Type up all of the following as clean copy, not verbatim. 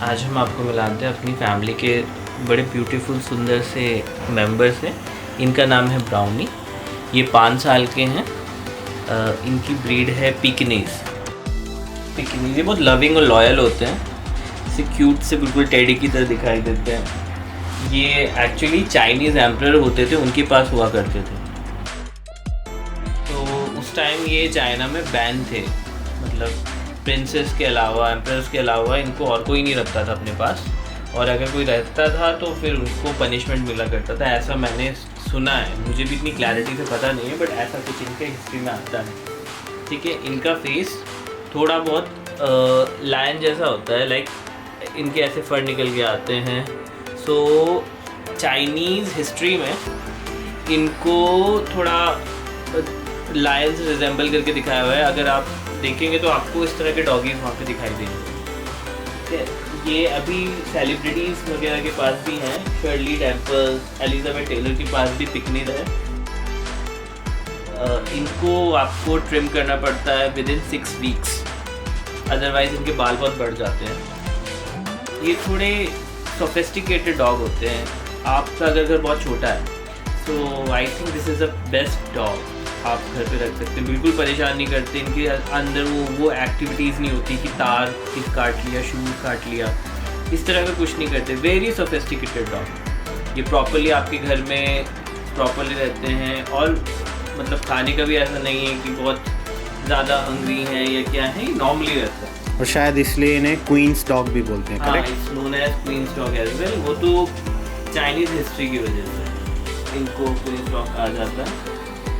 आज हम आपको मिलाते हैं अपनी फैमिली के बड़े ब्यूटीफुल सुंदर से मेंबर से। इनका नाम है ब्राउनी। ये 5 साल के हैं। इनकी ब्रीड है पिकनीज़। ये बहुत लविंग और लॉयल होते हैं। इसे क्यूट से बिल्कुल टेडी की तरह दिखाई देते हैं। ये एक्चुअली चाइनीज़ एम्परर होते थे, उनके पास हुआ करते थे। तो उस टाइम ये चाइना में बैन थे, मतलब प्रिंसेस के अलावा, एम्परर्स के अलावा इनको और कोई नहीं रखता था अपने पास। और अगर कोई रहता था तो फिर उनको पनिशमेंट मिला करता था, ऐसा मैंने सुना है। मुझे भी इतनी क्लैरिटी से पता नहीं है, बट ऐसा कुछ इनके हिस्ट्री में आता है। ठीक है, इनका फेस थोड़ा बहुत लायन जैसा होता है, लाइक इनके ऐसे फर निकल के आते हैं। सो चाइनीज़ हिस्ट्री में इनको थोड़ा लायन से रिजेंबल करके दिखाया हुआ है। अगर आप देखेंगे तो आपको इस तरह के डॉगीज वहाँ पे दिखाई देंगे। ये अभी सेलिब्रिटीज़ वगैरह के पास भी हैं। शर्ली टेम्पल, एलिजाबेथ टेलर के पास भी पिकनीज़ है। इनको आपको ट्रिम करना पड़ता है विद इन 6 वीक्स, अदरवाइज़ इनके बाल बहुत बढ़ जाते हैं। ये थोड़े सोफिस्टिकेटेड डॉग होते हैं। आपका अगर घर बहुत छोटा है तो I think this is the best dog. आप घर पे रख सकते हैं, बिल्कुल परेशान नहीं करते। इनके अंदर वो एक्टिविटीज़ नहीं होती कि तार काट लिया, शूज़ काट लिया, इस तरह का कुछ नहीं करते। Very sophisticated dog. ये प्रॉपरली आपके घर में प्रॉपरली रहते हैं, और मतलब खाने का भी ऐसा नहीं है कि बहुत ज़्यादा हंग्री हैं या क्या है, ये नॉर्मली रहता है। और शायद इसलिए इन्हें क्वींस डॉग भी बोलते हैं। हाँ, it's known as queen's dog as well. वो तो चाइनीज़ हिस्ट्री की वजह से इनको क्वींस डॉग कहा जाता है,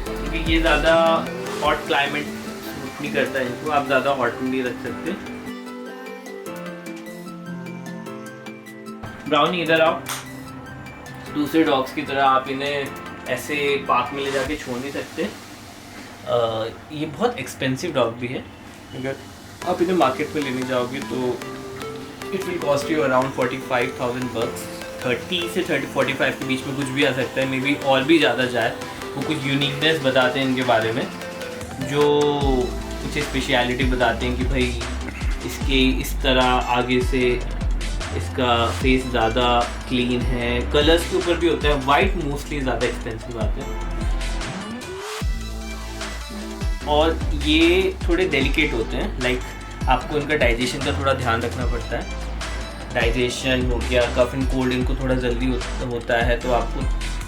क्योंकि ये ज़्यादा हॉट क्लाइमेट नहीं करता है इनको। आप ज़्यादा हॉट में नहीं रख सकते। ब्राउनी इधर आओ। दूसरे डॉग्स की तरह आप इन्हें ऐसे पार्क में ले जाके छोड़ नहीं सकते। ये बहुत एक्सपेंसिव डॉग भी है। अगर आप इन्हें मार्केट में लेने जाओगे तो it will cost you around 45,000 bucks। 30 से 45 के बीच में कुछ भी आ सकता है, मे बी और भी ज़्यादा जाए। वो कुछ यूनिकनेस बताते हैं इनके बारे में, जो कुछ स्पेशलिटी बताते हैं कि भाई इसके इस तरह आगे से इसका फेस ज़्यादा क्लीन है। कलर्स के ऊपर भी होता है। वाइट मोस्टली ज़्यादा एक्सपेंसिव आते हैं, और ये थोड़े डेलिकेट होते हैं। लाइक आपको इनका डाइजेशन का थोड़ा ध्यान रखना पड़ता है। डाइजेशन हो गया, कफ एंड कोल्ड इनको थोड़ा जल्दी होता है, तो आपको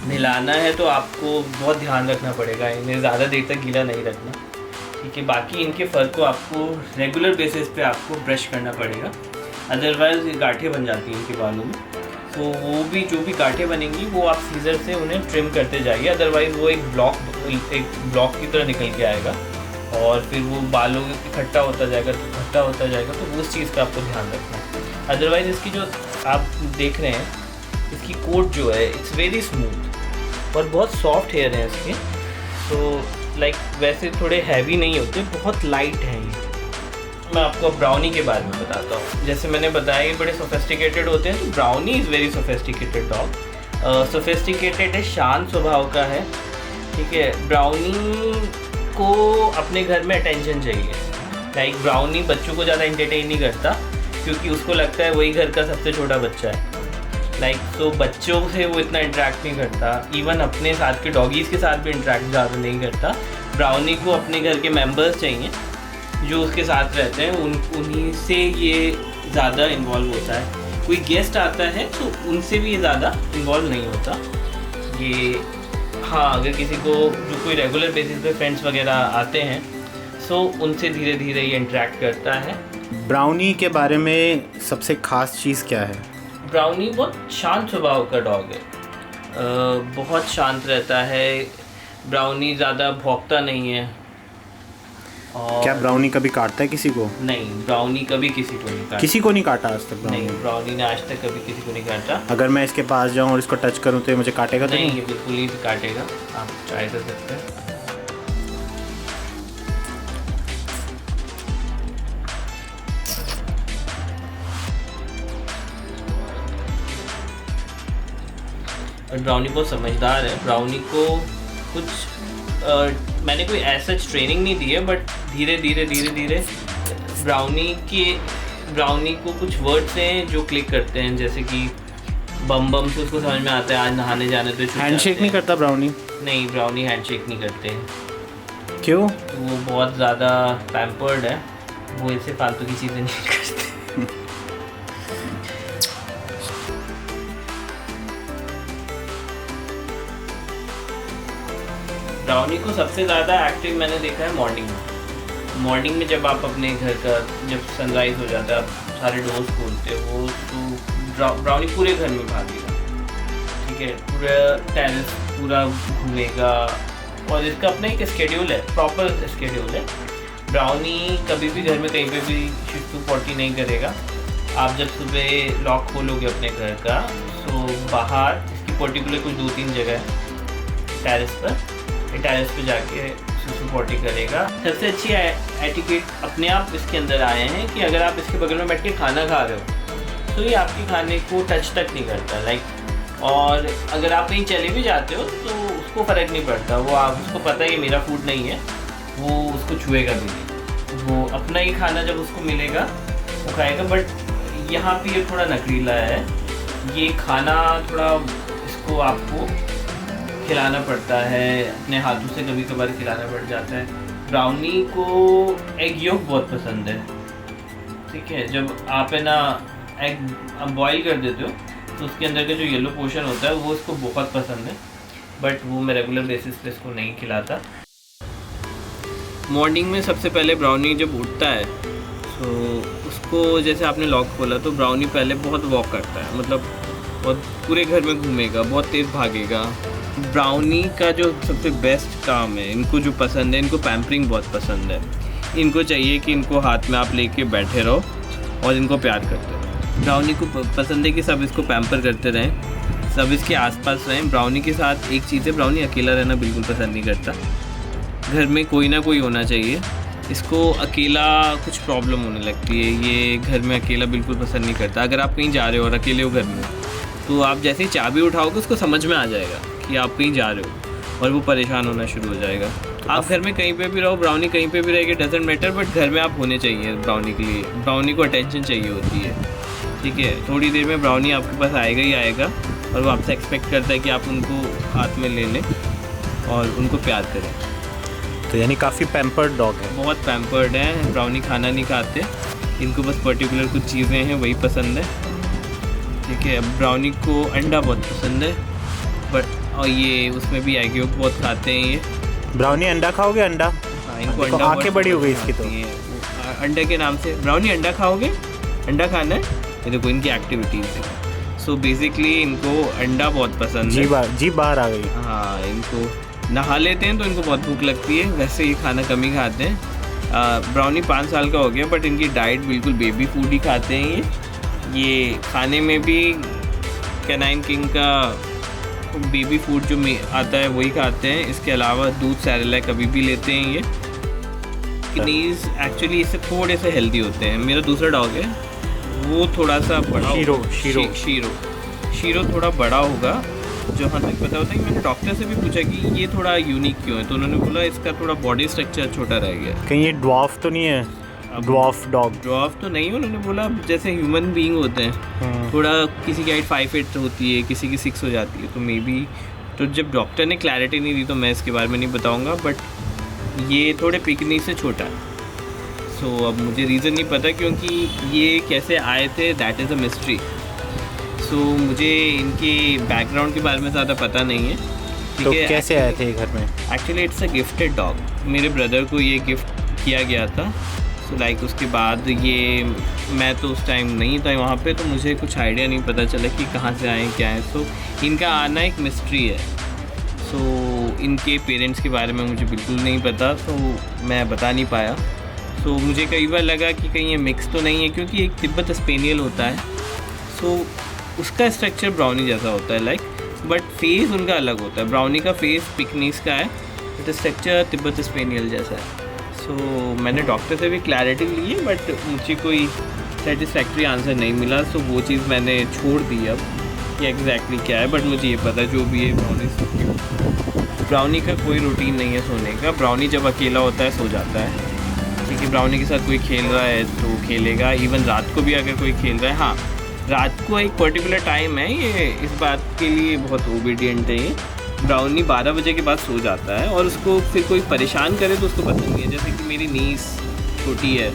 नहलाना है तो आपको बहुत ध्यान रखना पड़ेगा। इन्हें ज़्यादा देर तक गीला नहीं रखना, ठीक है। बाकी इनके फर को आपको रेगुलर बेसिस पे आपको ब्रश करना पड़ेगा, अदरवाइज़ गांठें बन जाती हैं इनके बालों में। तो वो भी जो भी गांठें बनेंगी वो आप सीजर से उन्हें ट्रिम करते जाइए, अदरवाइज़ वो एक ब्लॉक की तरह निकल के आएगा, और फिर वो बालों इकट्ठा होता जाएगा तो उस चीज़ का आपको ध्यान रखना है। अदरवाइज़ इसकी जो आप देख रहे हैं, इसकी कोट जो है इट्स वेरी स्मूथ और बहुत सॉफ्ट हेयर है इसके। तो लाइक वैसे थोड़े हैवी नहीं होते, बहुत लाइट हैं ये। मैं आपको ब्राउनी के बारे में बताता हूँ। जैसे मैंने बताया ये बड़े सोफिस्टिकेटेड होते हैं, तो brownie is very sophisticated dog. Sophisticated है, शांत स्वभाव का है, ठीक है। ब्राउनी को अपने घर में अटेंशन चाहिए। लाइक ब्राउनी बच्चों को ज़्यादा एंटरटेन नहीं करता, क्योंकि उसको लगता है वही घर का सबसे छोटा बच्चा है। लाइक तो बच्चों से वो इतना इंटरेक्ट नहीं करता, इवन अपने साथ के डॉगीज़ के साथ भी इंटरेक्ट ज़्यादा नहीं करता। ब्राउनी को अपने घर के मेंबर्स चाहिए जो उसके साथ रहते हैं, उन्हीं से ये ज़्यादा इन्वॉल्व होता है। कोई गेस्ट आता है तो उनसे भी ये ज़्यादा इन्वॉल्व नहीं होता ये। हाँ, अगर किसी को जो कोई रेगुलर बेसिस पे फ्रेंड्स वगैरह आते हैं, सो उनसे धीरे धीरे ये इंटरेक्ट करता है। ब्राउनी के बारे में सबसे ख़ास चीज़ क्या है? ब्राउनी बहुत शांत स्वभाव का डॉग है। बहुत शांत रहता है। ब्राउनी ज़्यादा भौंकता नहीं है। और क्या ब्राउनी कभी काटता है किसी को? नहीं, ब्राउनी कभी किसी को नहीं काटा। किसी को नहीं काटा आज तक ब्राउनी? नहीं, ब्राउनी ने आज तक कभी किसी को नहीं काटा। अगर मैं इसके पास जाऊँ और इसको टच करूँ तो ये मुझे काटेगा तो नहीं? ये बिल्कुल ही काटेगा। आप ट्राई कर सकते हैं। और ब्राउनी बहुत समझदार है। ब्राउनी को कुछ मैंने कोई ऐसा ट्रेनिंग नहीं दी है, बट धीरे धीरे ब्राउनी के ब्राउनी को कुछ वर्ड्स हैं जो क्लिक करते हैं, जैसे कि बम बम से उसको समझ में आता है आज नहाने जाने तो हैंडशेक नहीं करता ब्राउनी? नहीं, ब्राउनी हैंडशेक नहीं करते हैं। क्यों? वो बहुत ज़्यादा पैम्पर्ड है, वो इससे फालतू की चीज़ें नहीं करते। ब्राउनी को सबसे ज़्यादा एक्टिव मैंने देखा है मॉर्निंग में जब आप अपने घर का जब सनराइज़ हो जाता है, आप सारे डोर्स खोलते हो तो ब्राउनी पूरे घर में भागेगा, ठीक है, पूरा टेरेस पूरा घूमेगा और इसका अपना एक स्केड्यूल है, प्रॉपर स्केड्यूल है। ब्राउनी कभी भी घर में कहीं पे भी शिफ्ट टू 40 नहीं करेगा। आप जब सुबह लॉक खोलोगे अपने घर का तो बाहर इसकी पर्टिकुलर कुछ 2-3 जगह है टेरेस पे जाके सुसु पॉटी करेगा। सबसे अच्छी एटिकेट अपने आप इसके अंदर आए हैं कि अगर आप इसके बगल में बैठ के खाना खा रहे हो तो ये आपके खाने को टच तक नहीं करता, लाइक। और अगर आप कहीं चले भी जाते हो तो उसको फ़र्क नहीं पड़ता, वो आप उसको पता है ये मेरा फूड नहीं है, वो उसको छुएगा भी नहीं, वो अपना ही खाना जब उसको मिलेगा वो खाएगा। बट यहाँ पे ये थोड़ा नकलीला है, ये खाना थोड़ा इसको आपको खिलाना पड़ता है, अपने हाथों से कभी कभार खिलाना पड़ जाता है। ब्राउनी को एग योक बहुत पसंद है, ठीक है। जब आप है ना एग बॉईल कर देते हो तो उसके अंदर का जो येलो पोर्शन होता है वो उसको बहुत पसंद है, बट वो मैं रेगुलर बेसिस पे इसको नहीं खिलाता। मॉर्निंग में सबसे पहले ब्राउनी जब उठता है तो उसको जैसे आपने लॉक खोला तो ब्राउनी पहले बहुत वॉक करता है, मतलब बहुत पूरे घर में घूमेगा, बहुत तेज़ भागेगा। ब्राउनी का जो सबसे बेस्ट काम है, इनको जो पसंद है, इनको पैम्परिंग बहुत पसंद है। इनको चाहिए कि इनको हाथ में आप लेके बैठे रहो और इनको प्यार करते रहो। ब्राउनी को पसंद है कि सब इसको पैम्पर करते रहें, सब इसके आसपास रहें। ब्राउनी के साथ एक चीज़ है, ब्राउनी अकेला रहना बिल्कुल पसंद नहीं करता, घर में कोई ना कोई होना चाहिए। इसको अकेला कुछ प्रॉब्लम होने लगती है, ये घर में अकेला बिल्कुल पसंद नहीं करता। अगर आप कहीं जा रहे हो और अकेले हो घर में तो आप जैसे ही चाबी उठाओगे उसको समझ में आ जाएगा कि आप कहीं जा रहे हो और वो परेशान होना शुरू हो जाएगा। आप घर में कहीं पे भी रहो, ब्राउनी कहीं पे भी रहेगी, डजेंट मैटर, बट घर में आप होने चाहिए ब्राउनी के लिए। ब्राउनी को अटेंशन चाहिए होती है, ठीक है। थोड़ी देर में ब्राउनी आपके पास आएगा ही आएगा और वो आपसे एक्सपेक्ट करता है कि आप उनको हाथ में ले लें और उनको प्यार करें। तो यानी काफ़ी पैम्पर्ड डॉग है। बहुत पैम्पर्ड है। ब्राउनी खाना नहीं खाते, इनको बस पर्टिकुलर कुछ चीज़ें हैं वही पसंद है, ठीक है। ब्राउनी को अंडा बहुत पसंद है, बट और ये उसमें भी एग योक बहुत खाते हैं ये। ब्राउनी अंडा खाओगे? अंडा? हाँ, इनको देखो, अंडा आंखें बड़ी हो गई इसकी तो। अंडे के नाम से ब्राउनी अंडा खाओगे, अंडा खाना है, ये देखो इनकी एक्टिविटीज़ है। सो बेसिकली इनको अंडा बहुत पसंद है। जीभ बाहर आ गई। हाँ, इनको नहा लेते हैं तो इनको बहुत भूख लगती है, वैसे ये खाना कम ही खाते हैं। ब्राउनी 5 साल का हो गया, बट इनकी डाइट बिल्कुल बेबी फूड ही खाते हैं ये खाने में भी कैनाइन किंग का बेबी फूड जो आता है वही खाते हैं। इसके अलावा दूध सैरेलैक कभी भी लेते हैं ये। किनीज़ एक्चुअली इससे थोड़े से हेल्दी होते हैं। मेरा दूसरा डॉग है वो थोड़ा सा बड़ा, शीरो थोड़ा बड़ा होगा, जो हाँ तक पता होता है कि मैंने डॉक्टर से भी पूछा कि ये थोड़ा यूनिक क्यों है, तो उन्होंने बोला इसका थोड़ा बॉडी स्ट्रक्चर छोटा रह गया। कहीं ये ड्वार्फ तो नहीं है? Dwarf dog? ड्वार्फ तो नहीं, उन्होंने बोला जैसे ह्यूमन बीइंग होते हैं, थोड़ा किसी की हाइट 5 होती है, किसी की 6 हो जाती है, तो मे बी। तो जब डॉक्टर ने क्लैरिटी नहीं दी तो मैं इसके बारे में नहीं बताऊंगा, बट ये थोड़े पिकनी से छोटा है। सो अब मुझे रीज़न नहीं पता क्योंकि ये कैसे आए थे, दैट इज़ अ मिस्ट्री। सो मुझे इनके बैकग्राउंड के बारे में ज़्यादा पता नहीं है, ठीक है। तो कैसे आए थे घर में? Actually it's a gifted dog, मेरे ब्रदर को ये गिफ्ट किया गया था। सो लाइक उसके बाद ये, मैं तो उस टाइम नहीं था वहाँ पे, तो मुझे कुछ आइडिया नहीं पता चला कि कहाँ से आए क्या है। सो इनका आना एक मिस्ट्री है। सो इनके पेरेंट्स के बारे में मुझे बिल्कुल नहीं पता, तो मैं बता नहीं पाया। सो मुझे कई बार लगा कि कहीं ये मिक्स तो नहीं है, क्योंकि एक तिब्बत स्पेनियल होता है, सो उसका स्ट्रक्चर ब्राउनी जैसा होता है लाइक, बट फेस उनका अलग होता है। ब्राउनी का फेस पिकनीस का है, बट स्ट्रक्चर तिब्बत स्पेनियल जैसा है। सो मैंने डॉक्टर से भी क्लैरिटी ली है, बट मुझे कोई सेटिस्फैक्ट्री आंसर नहीं मिला। सो वो चीज़ मैंने छोड़ दी अब कि एग्जैक्टली क्या है, बट मुझे ये पता है जो भी है ब्राउनी का कोई रूटीन नहीं है सोने का। ब्राउनी जब अकेला होता है सो जाता है, ठीक है, ब्राउनी के साथ कोई खेल रहा है तो खेलेगा, इवन रात को भी अगर कोई खेल रहा है। हाँ, रात को एक पर्टिकुलर टाइम है, ये इस बात के लिए बहुत ओबीडियंट है ये। ब्राउनी 12 बजे के बाद सो जाता है और उसको फिर कोई परेशान करे तो उसको पसंद नहीं है। जैसे कि मेरी नीस छोटी है,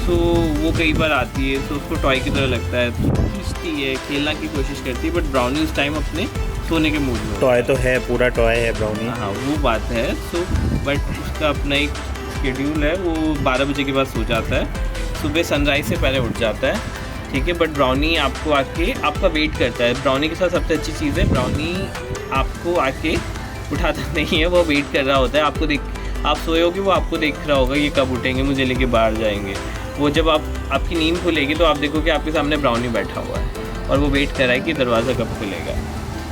तो वो कई बार आती है तो उसको टॉय की तरह लगता है, तो खींचती है, खेलना की कोशिश करती है, बट ब्राउनी उस टाइम अपने सोने के मूड में। टॉय तो है, पूरा टॉय है ब्राउनी। हाँ, वो बात है। सो बट उसका अपना एक शेड्यूल है, वो 12 बजे के बाद सो जाता है, सुबह सनराइज़ से पहले उठ जाता है। ठीक है, बट ब्राउनी आपको आके आपका वेट करता है। ब्राउनी के साथ सबसे अच्छी चीज़ है, ब्राउनी आपको आके उठाता नहीं है, वो वेट कर रहा होता है। आप सोए होगे, वो आपको देख रहा होगा ये कब उठेंगे, मुझे लेके बाहर जाएंगे। वो जब आपकी नींद खुलेगी तो आप देखोगे आपके सामने ब्राउनी बैठा हुआ है और वो वेट कर रहा है कि दरवाज़ा कब खुलेगा।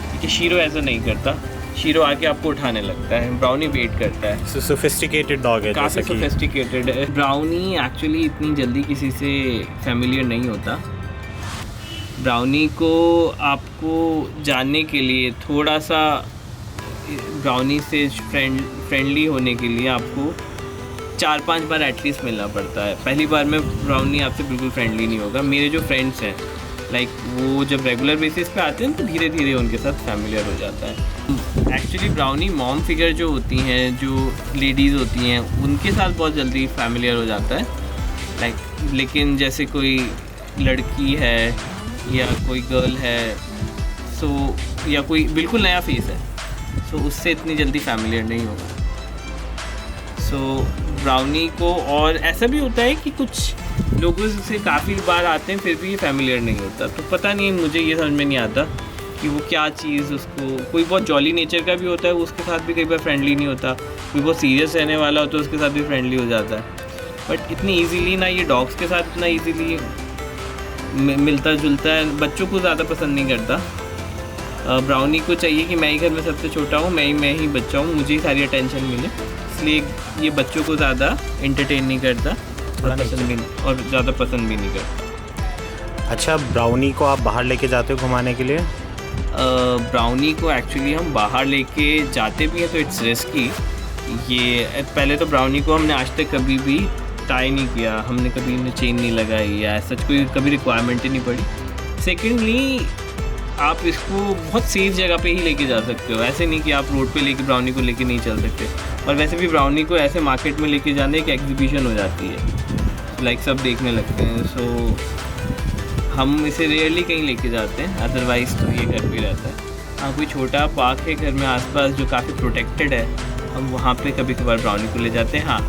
क्योंकि शीरो ऐसा नहीं करता, शीरो आके आपको उठाने लगता है, ब्राउनी वेट करता है। सोफिस्टिकेटेड डॉग है, काफ़ी सोफिस्टिकेटेड है। ब्राउनी एक्चुअली इतनी जल्दी किसी से फैमिलियर नहीं होता। ब्राउनी को आपको जानने के लिए थोड़ा सा, ब्राउनी से फ्रेंडली होने के लिए आपको 4-5 बार एटलीस्ट मिलना पड़ता है। पहली बार में ब्राउनी आपसे बिल्कुल फ्रेंडली नहीं होगा। मेरे जो फ्रेंड्स हैं, लाइक वो जब रेगुलर बेसिस पे आते हैं तो धीरे धीरे उनके साथ फैमिलियर हो जाता है। एक्चुअली ब्राउनी मॉम फिगर जो होती हैं, जो लेडीज़ होती हैं, उनके साथ बहुत जल्दी फैमिलियर हो जाता है। लाइक लेकिन जैसे कोई लड़की है या कोई गर्ल है, सो या कोई बिल्कुल नया फेस है, सो उससे इतनी जल्दी फैमिलियर नहीं होगा। सो ब्राउनी को, और ऐसा भी होता है कि कुछ लोगों से काफ़ी बार आते हैं फिर भी फैमिलियर नहीं होता। तो पता नहीं, मुझे ये समझ में नहीं आता कि वो क्या चीज़ उसको, कोई बहुत जॉली नेचर का भी होता है, उसके साथ भी कई बार फ्रेंडली नहीं होता। कोई बहुत सीरियस रहने वाला होता है, उसके साथ भी फ्रेंडली हो जाता है। बट इतनी ईजीली ना ये डॉग्स के साथ इतना ईजीली मिलता जुलता है। बच्चों को ज़्यादा पसंद नहीं करता। ब्राउनी को चाहिए कि मैं ही घर में सबसे छोटा हूँ, मैं ही बच्चा हूँ, मुझे ही सारी अटेंशन मिले, इसलिए ये बच्चों को ज़्यादा एंटरटेन नहीं करता और ज़्यादा पसंद भी नहीं करता। अच्छा, ब्राउनी को आप बाहर लेके जाते हो घुमाने के लिए? ब्राउनी को एक्चुअली हम बाहर लेके जाते भी हैं तो इट्स रिस्की। ये पहले तो ब्राउनी को हमने आज तक कभी भी टाई नहीं किया, हमने कभी इन्हें चेन नहीं लगाई या ऐसा कोई कभी रिक्वायरमेंट ही नहीं पड़ी। सेकेंडली, आप इसको बहुत सेफ जगह पे ही लेके जा सकते हो, ऐसे नहीं कि आप रोड पे लेके ब्राउनी को लेके नहीं चल सकते। और वैसे भी ब्राउनी को ऐसे मार्केट में लेके जाने एक एग्जीबिशन हो जाती है, लाइक सब देखने लगते हैं। सो हम इसे रेयरली कहीं लेके जाते हैं, अदरवाइज़ तो ये घर पे रहता है। हाँ, कोई छोटा पार्क है घर में आसपास जो काफ़ी प्रोटेक्टेड है, हम वहाँ पे कभी कभार ब्राउनी को ले जाते हैं। हाँ,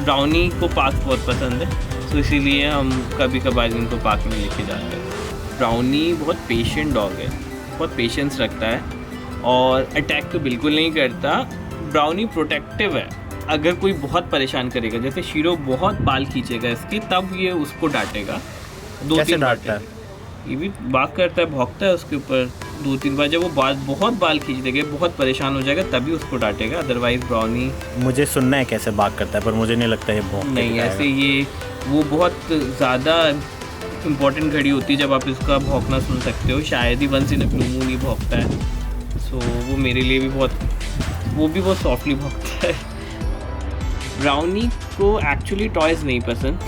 ब्राउनी को पार्क बहुत पसंद है, तो इसीलिए हम कभी कभार इनको पार्क में लेके जाते हैं। ब्राउनी बहुत पेशेंट डॉग है, बहुत पेशेंस रखता है और अटैक तो बिल्कुल नहीं करता। ब्राउनी प्रोटेक्टिव है, अगर कोई बहुत परेशान करेगा, जैसे शीरो बहुत बाल खींचेगा इसके, तब ये उसको डांटेगा। 2-3 डांटता है? ये भी बात करता है, भौंकता है उसके ऊपर 2-3 बार। जब वो बहुत बाल खींच देगा, बहुत परेशान हो जाएगा, तभी उसको डांटेगा। अदरवाइज ब्राउनी, मुझे सुनना है कैसे बात करता है, पर मुझे नहीं लगता है भौंकता नहीं ऐसे। ये वो बहुत ज़्यादा इम्पॉर्टेंट घड़ी होती है जब आप इसका भौंकना सुन सकते हो। शायद ही once in a blue moon ही भौंकता है। सो वो मेरे लिए भी बहुत सॉफ्टली भौंकता है। ब्राउनी को एक्चुअली टॉयज़ नहीं पसंद।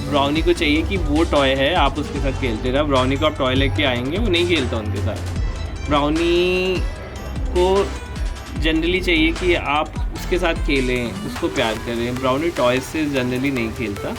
ब्राउनी को चाहिए कि वो टॉय है, आप उसके साथ खेलते रहो। ब्राउनी को आप टॉय लेके आएंगे, वो नहीं खेलता उनके साथ। ब्राउनी को जनरली चाहिए कि आप उसके साथ खेलें, उसको प्यार करें। ब्राउनी टॉयज़ से जनरली नहीं खेलता।